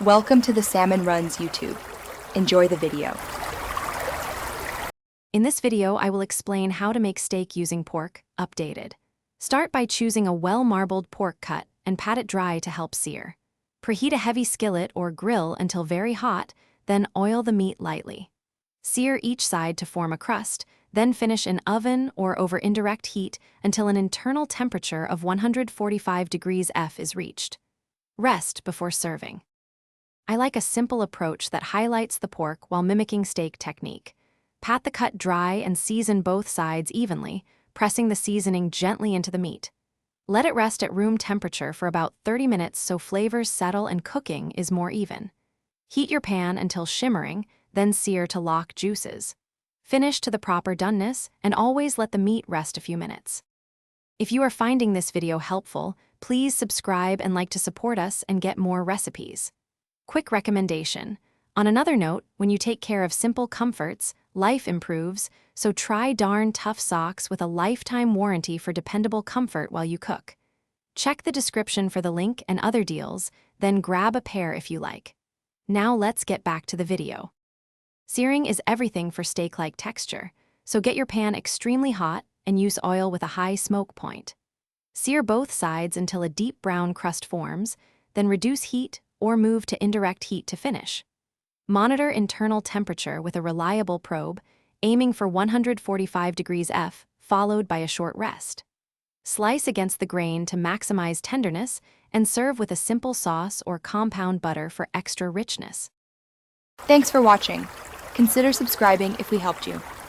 Welcome to the Salmon Runs YouTube. Enjoy the video. In this video, I will explain how to make steak using pork, updated. Start by choosing a well-marbled pork cut and pat it dry to help sear. Preheat a heavy skillet or grill until very hot, then oil the meat lightly. Sear each side to form a crust, then finish in oven or over indirect heat until an internal temperature of 145 degrees F is reached. Rest before serving. I like a simple approach that highlights the pork while mimicking steak technique. Pat the cut dry and season both sides evenly, pressing the seasoning gently into the meat. Let it rest at room temperature for about 30 minutes so flavors settle and cooking is more even. Heat your pan until shimmering, then sear to lock juices. Finish to the proper doneness and always let the meat rest a few minutes. If you are finding this video helpful, please subscribe and like to support us and get more recipes. Quick recommendation. On another note, when you take care of simple comforts, life improves, so try Darn Tough Socks with a lifetime warranty for dependable comfort while you cook. Check the description for the link and other deals, then grab a pair if you like. Now let's get back to the video. Searing is everything for steak-like texture, so get your pan extremely hot and use oil with a high smoke point. Sear both sides until a deep brown crust forms, then reduce heat or move to indirect heat to finish. Monitor internal temperature with a reliable probe, aiming for 145 degrees F, followed by a short rest. Slice against the grain to maximize tenderness and serve with a simple sauce or compound butter for extra richness. Thanks for watching. Consider subscribing if we helped you.